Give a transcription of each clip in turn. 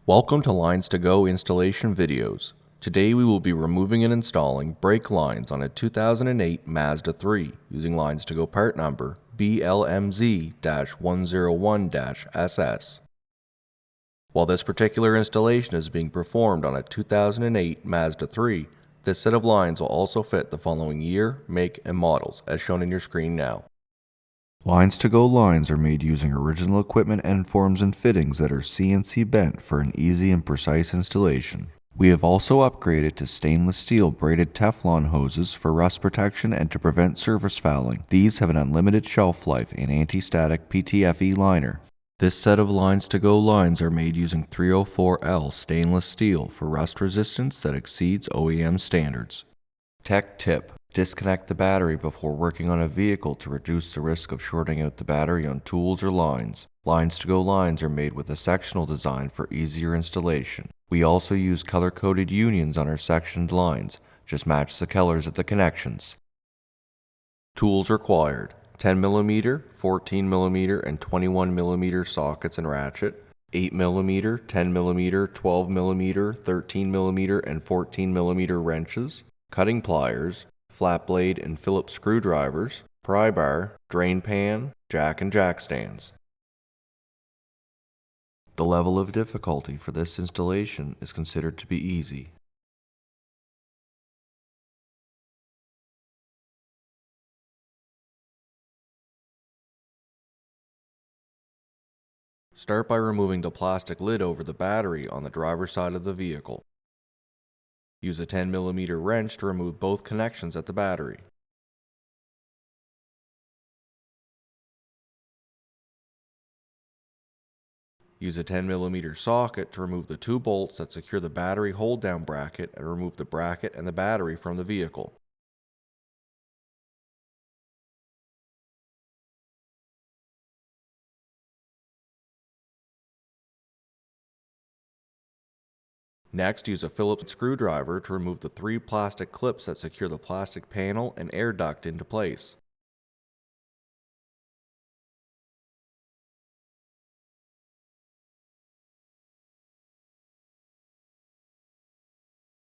Welcome to LinesToGo installation videos. Today we will be removing and installing brake lines on a 2008 Mazda 3 using LinesToGo part number BLMZ-101-SS. While this particular installation is being performed on a 2008 Mazda 3, this set of lines will also fit the following year, make, and models as shown in your screen now. LinesToGo lines are made using original equipment end forms and fittings that are CNC bent for an easy and precise installation. We have also upgraded to stainless steel braided Teflon hoses for rust protection and to prevent surface fouling. These have an unlimited shelf life and anti-static PTFE liner. This set of LinesToGo lines are made using 304L stainless steel for rust resistance that exceeds OEM standards. Tech tip: disconnect the battery before working on a vehicle to reduce the risk of shorting out the battery on tools or lines. LinesToGo lines are made with a sectional design for easier installation. We also use color-coded unions on our sectioned lines. Just match the colors at the connections. Tools required: 10mm, 14mm, and 21mm sockets and ratchet, 8mm, 10mm, 12mm, 13mm, and 14mm wrenches, cutting pliers, flat blade and Phillips screwdrivers, pry bar, drain pan, jack and jack stands. The level of difficulty for this installation is considered to be easy. Start by removing the plastic lid over the battery on the driver's side of the vehicle. Use a 10mm wrench to remove both connections at the battery. Use a 10mm socket to remove the two bolts that secure the battery hold-down bracket and remove the bracket and the battery from the vehicle. Next, use a Phillips screwdriver to remove the three plastic clips that secure the plastic panel and air duct into place.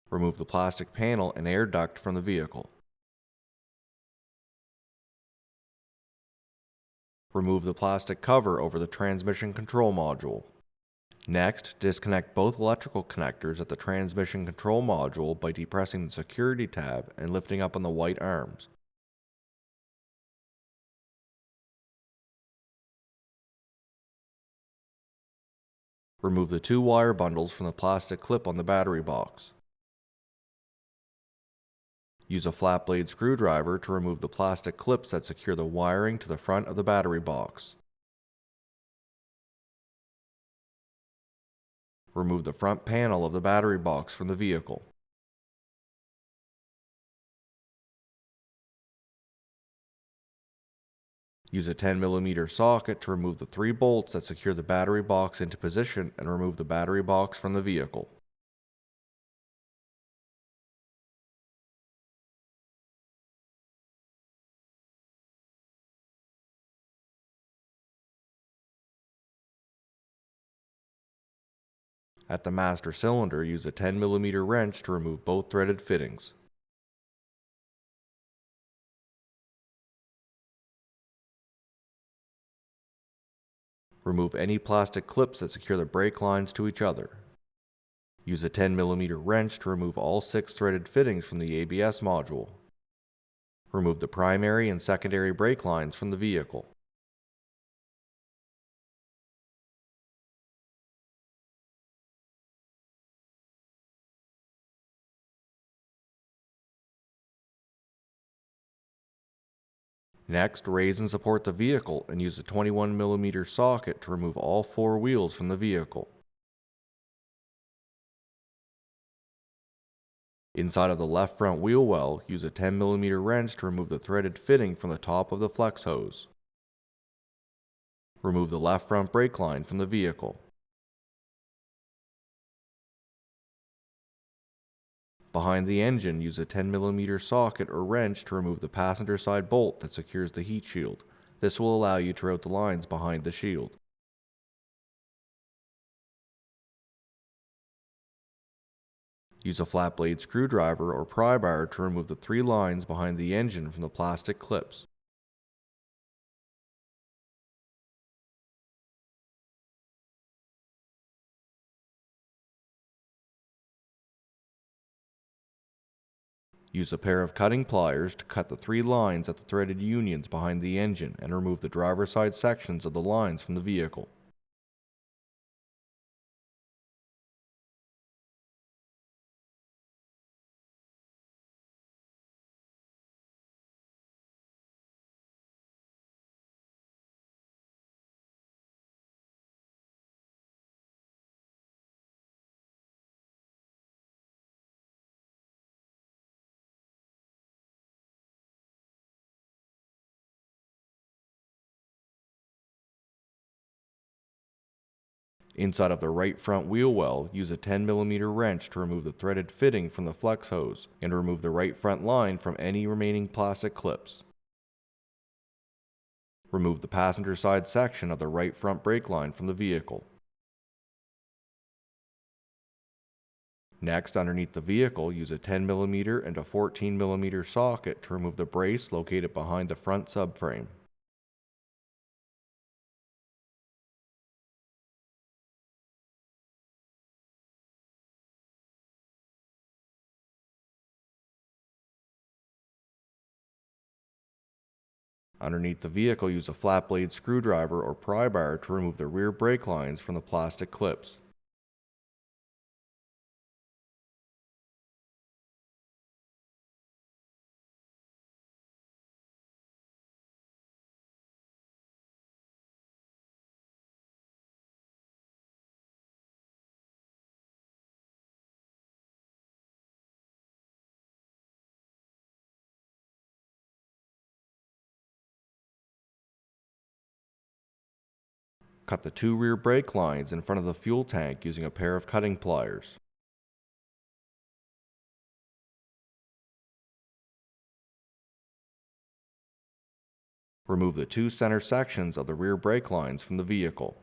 Remove the plastic panel and air duct from the vehicle. Remove the plastic cover over the transmission control module. Next, disconnect both electrical connectors at the transmission control module by depressing the security tab and lifting up on the white arms. Remove the two wire bundles from the plastic clip on the battery box. Use a flat blade screwdriver to remove the plastic clips that secure the wiring to the front of the battery box. Remove the front panel of the battery box from the vehicle. Use a 10mm socket to remove the three bolts that secure the battery box into position and remove the battery box from the vehicle. At the master cylinder, use a 10mm wrench to remove both threaded fittings. Remove any plastic clips that secure the brake lines to each other. Use a 10mm wrench to remove all 6 threaded fittings from the ABS module. Remove the primary and secondary brake lines from the vehicle. Next, raise and support the vehicle and use a 21mm socket to remove all 4 wheels from the vehicle. Inside of the left front wheel well, use a 10mm wrench to remove the threaded fitting from the top of the flex hose. Remove the left front brake line from the vehicle. Behind the engine, use a 10mm socket or wrench to remove the passenger side bolt that secures the heat shield. This will allow you to route the lines behind the shield. Use a flat blade screwdriver or pry bar to remove the 3 lines behind the engine from the plastic clips. Use a pair of cutting pliers to cut the 3 lines at the threaded unions behind the engine and remove the driver's side sections of the lines from the vehicle. Inside of the right front wheel well, use a 10mm wrench to remove the threaded fitting from the flex hose and remove the right front line from any remaining plastic clips. Remove the passenger side section of the right front brake line from the vehicle. Next, underneath the vehicle, use a 10mm and a 14mm socket to remove the brace located behind the front subframe. Underneath the vehicle, use a flat blade screwdriver or pry bar to remove the rear brake lines from the plastic clips. Cut the 2 rear brake lines in front of the fuel tank using a pair of cutting pliers. Remove the 2 center sections of the rear brake lines from the vehicle.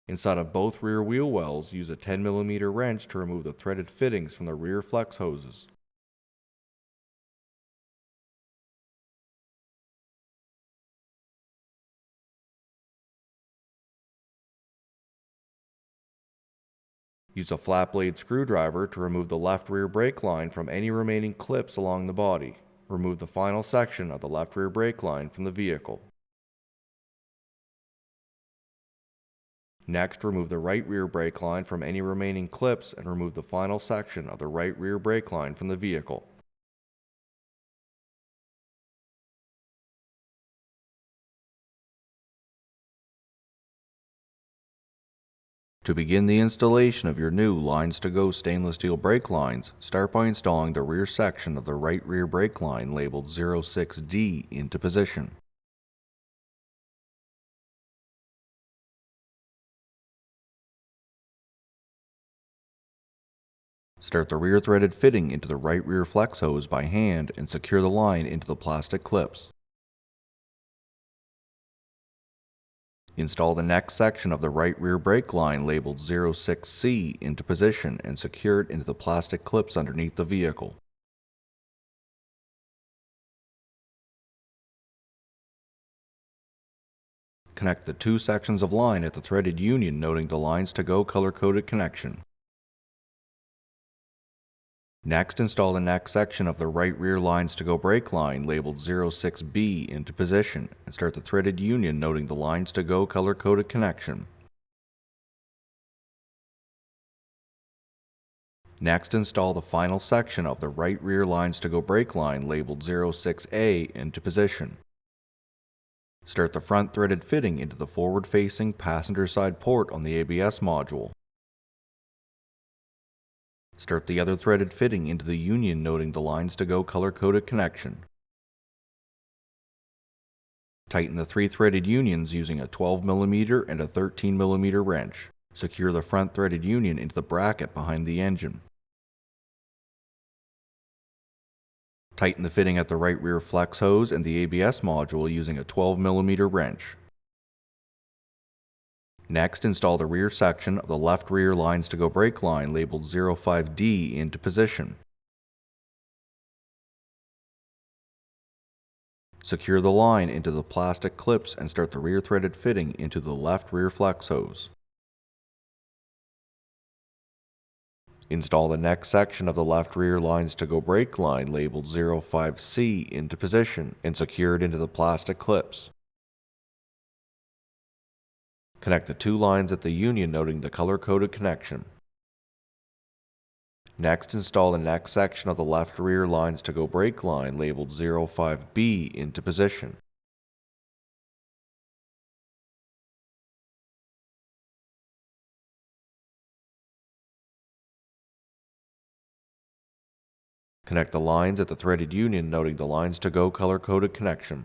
Inside of both rear wheel wells, use a 10mm wrench to remove the threaded fittings from the rear flex hoses. Use a flat blade screwdriver to remove the left rear brake line from any remaining clips along the body. Remove the final section of the left rear brake line from the vehicle. Next, remove the right rear brake line from any remaining clips and remove the final section of the right rear brake line from the vehicle. To begin the installation of your new LinesToGo stainless steel brake lines, start by installing the rear section of the right rear brake line labeled 06D into position. Start the rear threaded fitting into the right rear flex hose by hand and secure the line into the plastic clips. Install the next section of the right rear brake line labeled 06C into position and secure it into the plastic clips underneath the vehicle. Connect the 2 sections of line at the threaded union noting the LinesToGo color-coded connection. Next, install the next section of the right rear LinesToGo brake line labeled 06B into position and start the threaded union noting the LinesToGo color-coded connection. Next, install the final section of the right rear LinesToGo brake line labeled 06A into position. Start the front threaded fitting into the forward-facing passenger side port on the ABS module. Start the other threaded fitting into the union noting the LinesToGo color-coded connection. Tighten the 3 threaded unions using a 12mm and a 13mm wrench. Secure the front threaded union into the bracket behind the engine. Tighten the fitting at the right rear flex hose and the ABS module using a 12mm wrench. Next, install the rear section of the left rear LinesToGo brake line labeled 05D into position. Secure the line into the plastic clips and start the rear threaded fitting into the left rear flex hose. Install the next section of the left rear LinesToGo brake line labeled 05C into position and secure it into the plastic clips. Connect the two lines at the union noting the color-coded connection. Next, install the next section of the left rear LinesToGo brake line labeled 05B into position. Connect the lines at the threaded union noting the LinesToGo color-coded connection.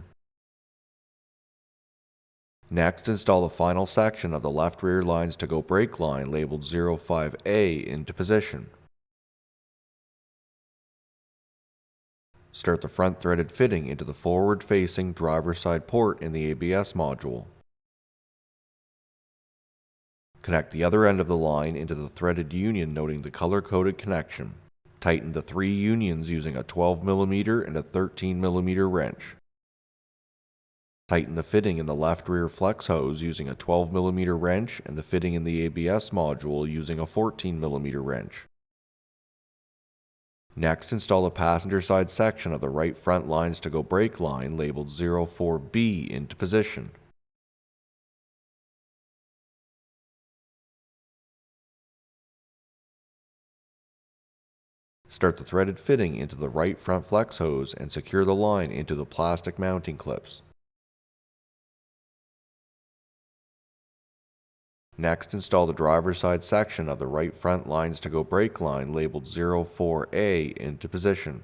Next, install the final section of the left rear LinesToGo brake line labeled 05A into position. Start the front threaded fitting into the forward-facing driver's side port in the ABS module. Connect the other end of the line into the threaded union noting the color-coded connection. Tighten the three unions using a 12mm and a 13mm wrench. Tighten the fitting in the left rear flex hose using a 12mm wrench and the fitting in the ABS module using a 14mm wrench. Next, install the passenger side section of the right front LinesToGo brake line labeled 04B into position. Start the threaded fitting into the right front flex hose and secure the line into the plastic mounting clips. Next, install the driver's side section of the right front LinesToGo brake line labeled 04A into position.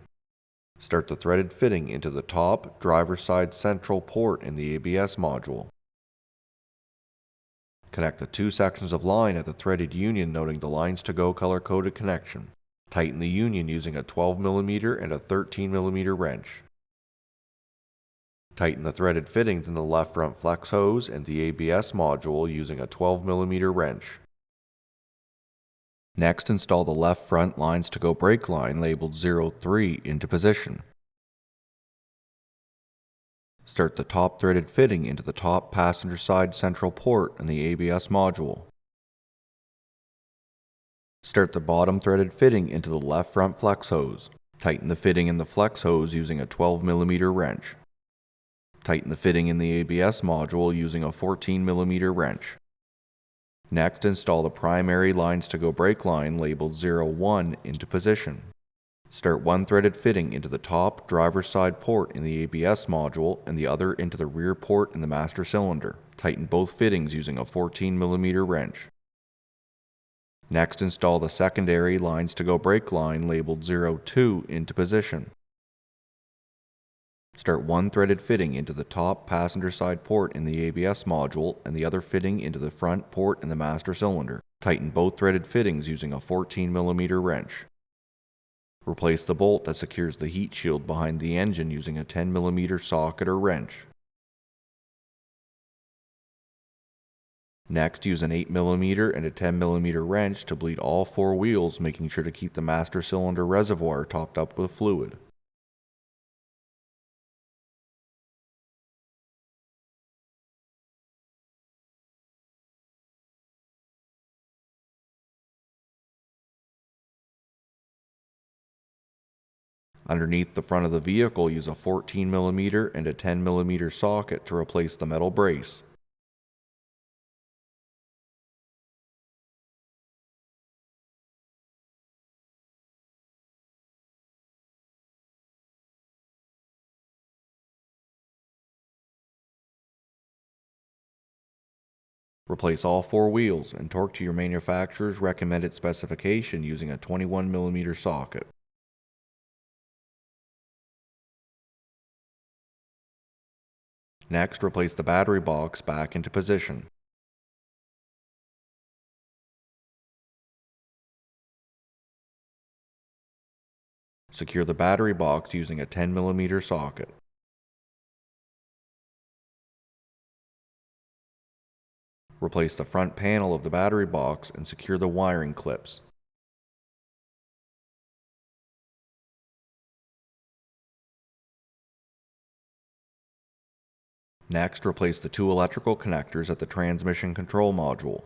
Start the threaded fitting into the top driver's side central port in the ABS module. Connect the two sections of line at the threaded union noting the LinesToGo color-coded connection. Tighten the union using a 12mm and a 13mm wrench. Tighten the threaded fittings in the left front flex hose and the ABS module using a 12mm wrench. Next, install the left front LinesToGo brake line labeled 03 into position. Start the top threaded fitting into the top passenger side central port in the ABS module. Start the bottom threaded fitting into the left front flex hose. Tighten the fitting in the flex hose using a 12mm wrench. Tighten the fitting in the ABS module using a 14mm wrench. Next, install the primary LinesToGo brake line labeled 01 into position. Start one threaded fitting into the top driver's side port in the ABS module and the other into the rear port in the master cylinder. Tighten both fittings using a 14mm wrench. Next, install the secondary LinesToGo brake line labeled 02 into position. Start one threaded fitting into the top passenger side port in the ABS module and the other fitting into the front port in the master cylinder. Tighten both threaded fittings using a 14mm wrench. Replace the bolt that secures the heat shield behind the engine using a 10mm socket or wrench. Next, use an 8mm and a 10mm wrench to bleed all four wheels, making sure to keep the master cylinder reservoir topped up with fluid. Underneath the front of the vehicle, use a 14mm and a 10mm socket to replace the metal brace. Replace all four wheels and torque to your manufacturer's recommended specification using a 21mm socket. Next, replace the battery box back into position. Secure the battery box using a 10mm socket. Replace the front panel of the battery box and secure the wiring clips. Next, replace the two electrical connectors at the transmission control module.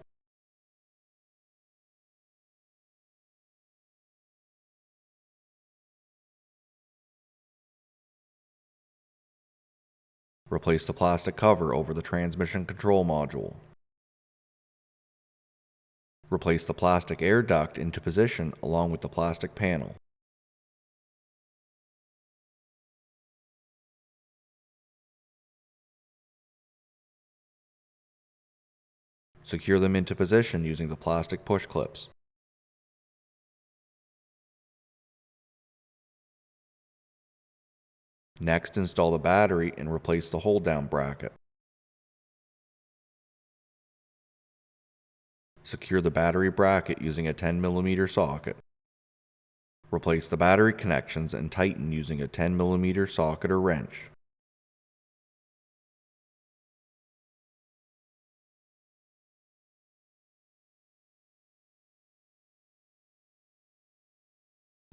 Replace the plastic cover over the transmission control module. Replace the plastic air duct into position along with the plastic panel. Secure them into position using the plastic push clips. Next, install the battery and replace the hold-down bracket. Secure the battery bracket using a 10mm socket. Replace the battery connections and tighten using a 10mm socket or wrench.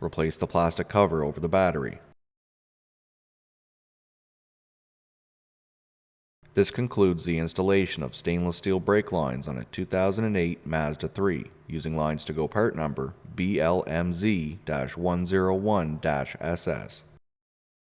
Replace the plastic cover over the battery. This concludes the installation of stainless steel brake lines on a 2008 Mazda 3 using LinesToGo part number BLMZ-101-SS.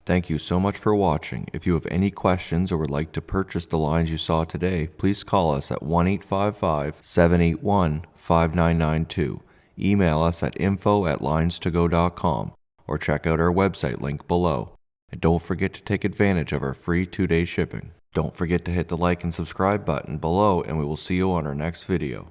Thank you so much for watching. If you have any questions or would like to purchase the lines you saw today, please call us at 1-855-781-5992. Email us at info@linestogo.com or check out our website link below. And don't forget to take advantage of our free 2-day shipping. Don't forget to hit the like and subscribe button below, and we will see you on our next video.